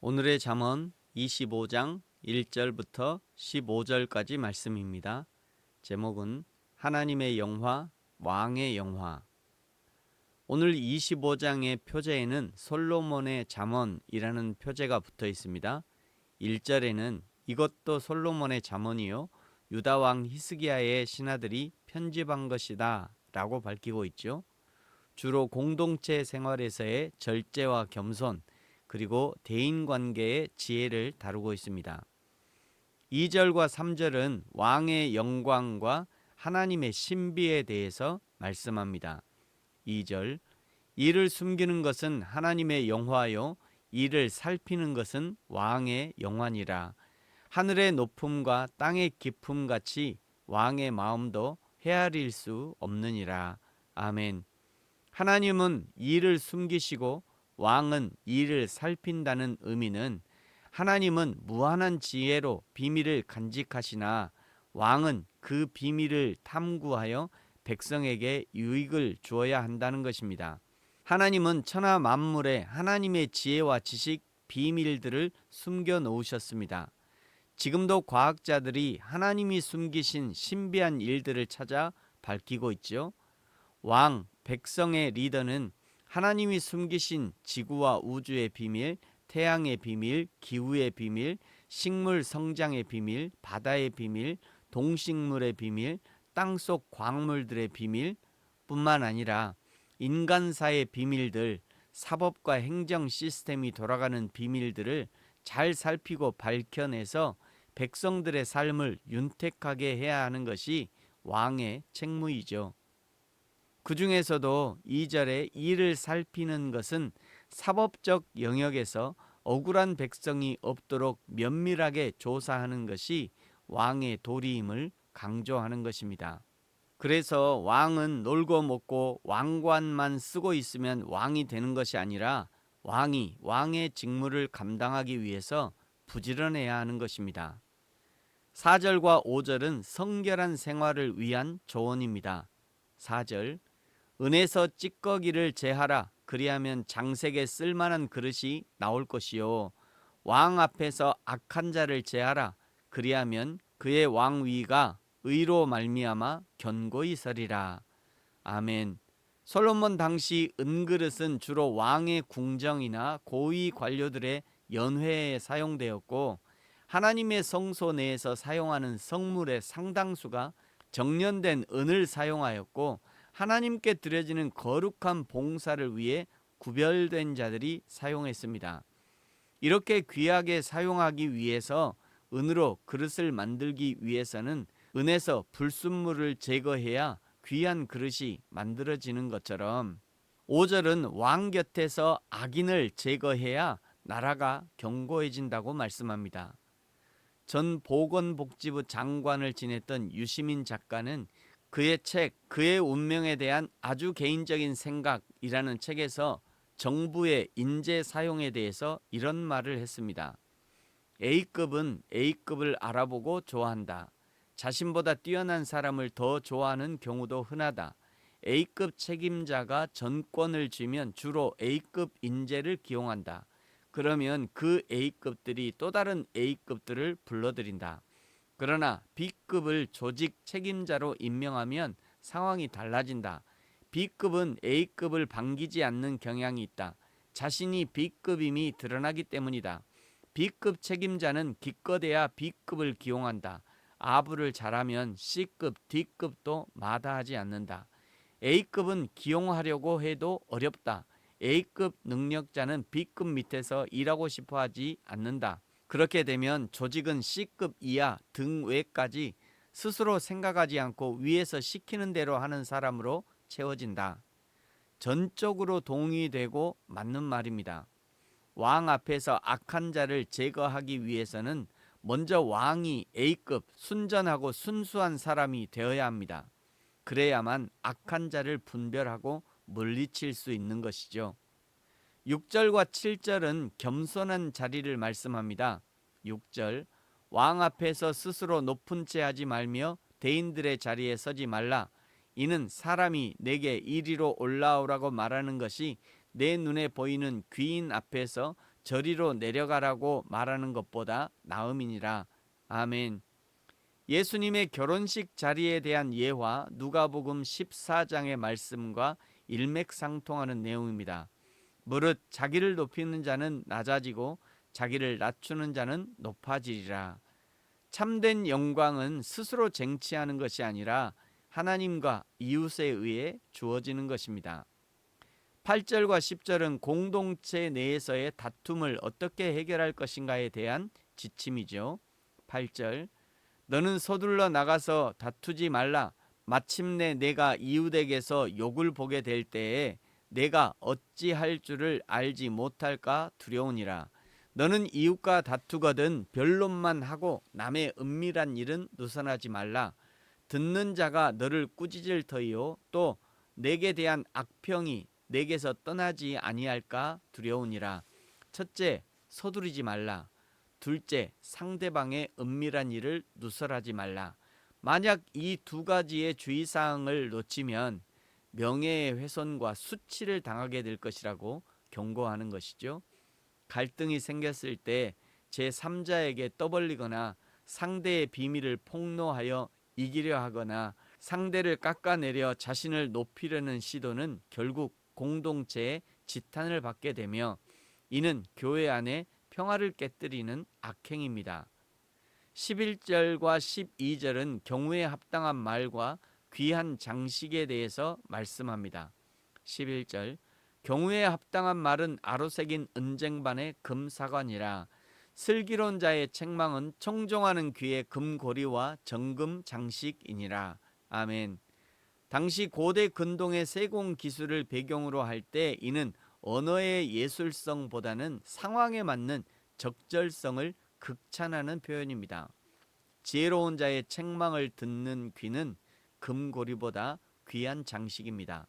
오늘의 잠언 25장 1절부터 15절까지 말씀입니다. 제목은 하나님의 영화, 왕의 영화. 오늘 25장의 표제에는 솔로몬의 잠언이라는 표제가 붙어 있습니다. 1절에는 이것도 솔로몬의 잠언이요 유다 왕 히스기야의 신하들이 편집한 것이다 라고 밝히고 있죠. 주로 공동체 생활에서의 절제와 겸손, 그리고 대인관계의 지혜를 다루고 있습니다. 2절과 3절은 왕의 영광과 하나님의 신비에 대해서 말씀합니다. 2절, 이를 숨기는 것은 하나님의 영화요 이를 살피는 것은 왕의 영화니라. 하늘의 높음과 땅의 깊음 같이 왕의 마음도 헤아릴 수 없느니라. 아멘. 하나님은 이를 숨기시고 왕은 이를 살핀다는 의미는 하나님은 무한한 지혜로 비밀을 간직하시나 왕은 그 비밀을 탐구하여 백성에게 유익을 주어야 한다는 것입니다. 하나님은 천하 만물에 하나님의 지혜와 지식, 비밀들을 숨겨 놓으셨습니다. 지금도 과학자들이 하나님이 숨기신 신비한 일들을 찾아 밝히고 있죠. 왕, 백성의 리더는 하나님이 숨기신 지구와 우주의 비밀, 태양의 비밀, 기후의 비밀, 식물 성장의 비밀, 바다의 비밀, 동식물의 비밀, 땅속 광물들의 비밀 뿐만 아니라 인간사의 비밀들, 사법과 행정 시스템이 돌아가는 비밀들을 잘 살피고 밝혀내서 백성들의 삶을 윤택하게 해야 하는 것이 왕의 책무이죠. 그 중에서도 2절에 이를 살피는 것은 사법적 영역에서 억울한 백성이 없도록 면밀하게 조사하는 것이 왕의 도리임을 강조하는 것입니다. 그래서 왕은 놀고 먹고 왕관만 쓰고 있으면 왕이 되는 것이 아니라 왕이 왕의 직무를 감당하기 위해서 부지런해야 하는 것입니다. 4절과 5절은 성결한 생활을 위한 조언입니다. 4절, 은에서 찌꺼기를 제하라. 그리하면 장색에 쓸만한 그릇이 나올 것이요. 왕 앞에서 악한 자를 제하라. 그리하면 그의 왕위가 의로 말미암아 견고히 서리라. 아멘. 솔로몬 당시 은그릇은 주로 왕의 궁정이나 고위 관료들의 연회에 사용되었고, 하나님의 성소 내에서 사용하는 성물의 상당수가 정련된 은을 사용하였고, 하나님께 드려지는 거룩한 봉사를 위해 구별된 자들이 사용했습니다. 이렇게 귀하게 사용하기 위해서 은으로 그릇을 만들기 위해서는 은에서 불순물을 제거해야 귀한 그릇이 만들어지는 것처럼 5절은 왕 곁에서 악인을 제거해야 나라가 견고해진다고 말씀합니다. 전 보건복지부 장관을 지냈던 유시민 작가는 그의 책 그의 운명에 대한 아주 개인적인 생각이라는 책에서 정부의 인재 사용에 대해서 이런 말을 했습니다. A급은 A급을 알아보고 좋아한다. 자신보다 뛰어난 사람을 더 좋아하는 경우도 흔하다. A급 책임자가 전권을 쥐면 주로 A급 인재를 기용한다. 그러면 그 A급들이 또 다른 A급들을 불러들인다. 그러나 B급을 조직 책임자로 임명하면 상황이 달라진다. B급은 A급을 반기지 않는 경향이 있다. 자신이 B급임이 드러나기 때문이다. B급 책임자는 기껏해야 B급을 기용한다. 아부를 잘하면 C급, D급도 마다하지 않는다. A급은 기용하려고 해도 어렵다. A급 능력자는 B급 밑에서 일하고 싶어 하지 않는다. 그렇게 되면 조직은 C급 이하 등외까지 스스로 생각하지 않고 위에서 시키는 대로 하는 사람으로 채워진다. 전적으로 동의되고 맞는 말입니다. 왕 앞에서 악한 자를 제거하기 위해서는 먼저 왕이 A급 순전하고 순수한 사람이 되어야 합니다. 그래야만 악한 자를 분별하고 물리칠 수 있는 것이죠. 6절과 7절은 겸손한 자리를 말씀합니다. 6절, 왕 앞에서 스스로 높은 채 하지 말며 대인들의 자리에 서지 말라. 이는 사람이 내게 이리로 올라오라고 말하는 것이 내 눈에 보이는 귀인 앞에서 저리로 내려가라고 말하는 것보다 나음이니라. 아멘. 예수님의 결혼식 자리에 대한 예화 누가복음 14장의 말씀과 일맥상통하는 내용입니다. 무릇 자기를 높이는 자는 낮아지고 자기를 낮추는 자는 높아지리라. 참된 영광은 스스로 쟁취하는 것이 아니라 하나님과 이웃에 의해 주어지는 것입니다. 8절과 10절은 공동체 내에서의 다툼을 어떻게 해결할 것인가에 대한 지침이죠. 8절, 너는 서둘러 나가서 다투지 말라. 마침내 내가 이웃에게서 욕을 보게 될 때에 내가 어찌할 줄을 알지 못할까 두려우니라. 너는 이웃과 다투거든 변론만 하고 남의 은밀한 일은 누설하지 말라. 듣는 자가 너를 꾸짖을 터이요 또 내게 대한 악평이 내게서 떠나지 아니할까 두려우니라. 첫째, 서두르지 말라. 둘째, 상대방의 은밀한 일을 누설하지 말라. 만약 이 두 가지의 주의사항을 놓치면 명예의 훼손과 수치를 당하게 될 것이라고 경고하는 것이죠. 갈등이 생겼을 때 제3자에게 떠벌리거나 상대의 비밀을 폭로하여 이기려 하거나 상대를 깎아내려 자신을 높이려는 시도는 결국 공동체의 지탄을 받게 되며 이는 교회 안에 평화를 깨뜨리는 악행입니다. 11절과 12절은 경우에 합당한 말과 귀한 장식에 대해서 말씀합니다. 11절, 경우에 합당한 말은 아로새긴 은쟁반의 금사관이라. 슬기로운 자의 책망은 청종하는 귀의 금고리와 정금 장식이니라. 아멘. 당시 고대 근동의 세공 기술을 배경으로 할 때 이는 언어의 예술성보다는 상황에 맞는 적절성을 극찬하는 표현입니다. 지혜로운 자의 책망을 듣는 귀는 금고리보다 귀한 장식입니다.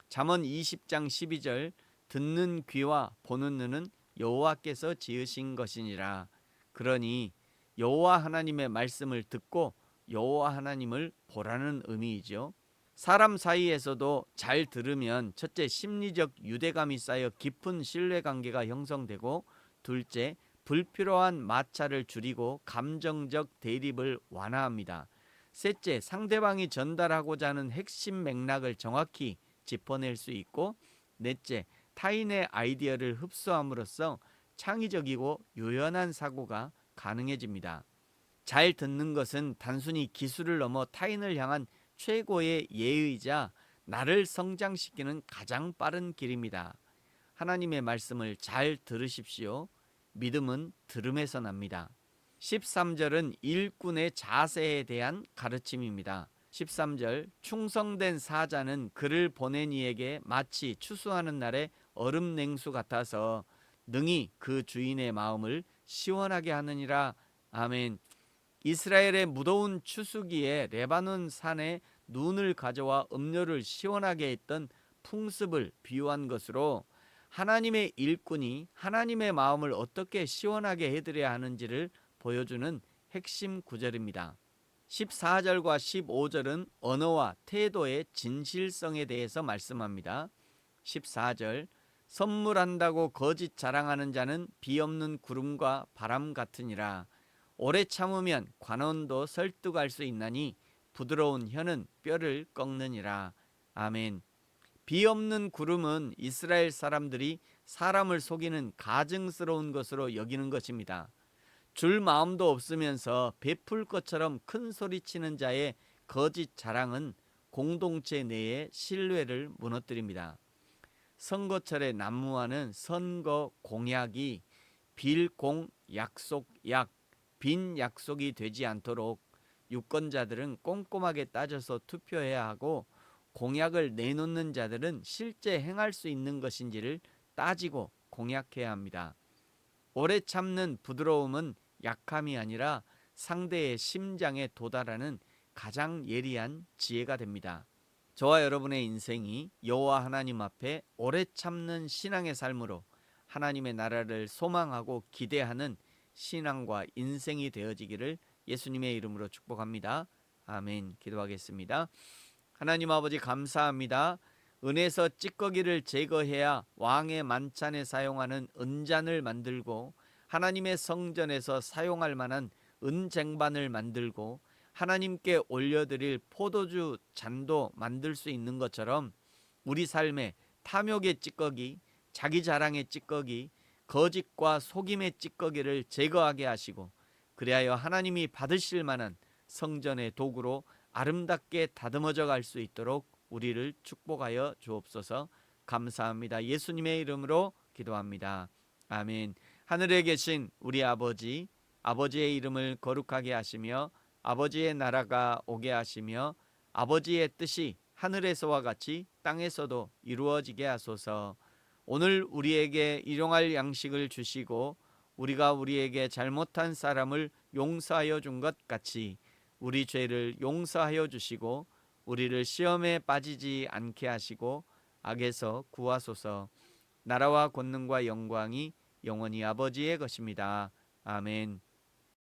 잠언 20장 12절, 듣는 귀와 보는 눈은 여호와께서 지으신 것이니라. 그러니 여호와 하나님의 말씀을 듣고 여호와 하나님을 보라는 의미이죠. 사람 사이에서도 잘 들으면 첫째, 심리적 유대감이 쌓여 깊은 신뢰관계가 형성되고, 둘째, 불필요한 마찰을 줄이고 감정적 대립을 완화합니다. 셋째, 상대방이 전달하고자 하는 핵심 맥락을 정확히 짚어낼 수 있고, 넷째, 타인의 아이디어를 흡수함으로써 창의적이고 유연한 사고가 가능해집니다. 잘 듣는 것은 단순히 기술을 넘어 타인을 향한 최고의 예의이자 나를 성장시키는 가장 빠른 길입니다. 하나님의 말씀을 잘 들으십시오. 믿음은 들음에서 납니다. 13절은 일꾼의 자세에 대한 가르침입니다. 13절, 충성된 사자는 그를 보낸 이에게 마치 추수하는 날의 얼음 냉수 같아서 능히 그 주인의 마음을 시원하게 하느니라. 아멘. 이스라엘의 무더운 추수기에 레바논 산에 눈을 가져와 음료를 시원하게 했던 풍습을 비유한 것으로 하나님의 일꾼이 하나님의 마음을 어떻게 시원하게 해드려야 하는지를 보여주는 핵심 구절입니다. 14절과 15절은 언어와 태도의 진실성에 대해서 말씀합니다. 14절, 선물한다고 거짓 자랑하는 자는 비 없는 구름과 바람 같으니라. 오래 참으면 관원도 설득할 수 있나니 부드러운 혀는 뼈를 꺾느니라. 아멘. 비 없는 구름은 이스라엘 사람들이 사람을 속이는 가증스러운 것으로 여기는 것입니다. 줄 마음도 없으면서 베풀 것처럼 큰 소리치는 자의 거짓 자랑은 공동체 내의 신뢰를 무너뜨립니다. 선거철에 난무하는 선거 공약이 빌공 약속 약 빈 약속이 되지 않도록 유권자들은 꼼꼼하게 따져서 투표해야 하고, 공약을 내놓는 자들은 실제 행할 수 있는 것인지를 따지고 공약해야 합니다. 오래 참는 부드러움은 약함이 아니라 상대의 심장에 도달하는 가장 예리한 지혜가 됩니다. 저와 여러분의 인생이 여호와 하나님 앞에 오래 참는 신앙의 삶으로 하나님의 나라를 소망하고 기대하는 신앙과 인생이 되어지기를 예수님의 이름으로 축복합니다. 아멘. 기도하겠습니다. 하나님 아버지 감사합니다. 은에서 찌꺼기를 제거해야 왕의 만찬에 사용하는 은잔을 만들고 하나님의 성전에서 사용할 만한 은쟁반을 만들고 하나님께 올려드릴 포도주 잔도 만들 수 있는 것처럼 우리 삶에 탐욕의 찌꺼기, 자기 자랑의 찌꺼기, 거짓과 속임의 찌꺼기를 제거하게 하시고 그리하여 하나님이 받으실 만한 성전의 도구로 아름답게 다듬어져 갈 수 있도록 우리를 축복하여 주옵소서. 감사합니다. 예수님의 이름으로 기도합니다. 아멘. 하늘에 계신 우리 아버지, 아버지의 이름을 거룩하게 하시며 아버지의 나라가 오게 하시며 아버지의 뜻이 하늘에서와 같이 땅에서도 이루어지게 하소서. 오늘 우리에게 일용할 양식을 주시고 우리가 우리에게 잘못한 사람을 용서하여 준 것 같이 우리 죄를 용서하여 주시고 우리를 시험에 빠지지 않게 하시고 악에서 구하소서. 나라와 권능과 영광이 영원히 아버지의 것입니다. 아멘.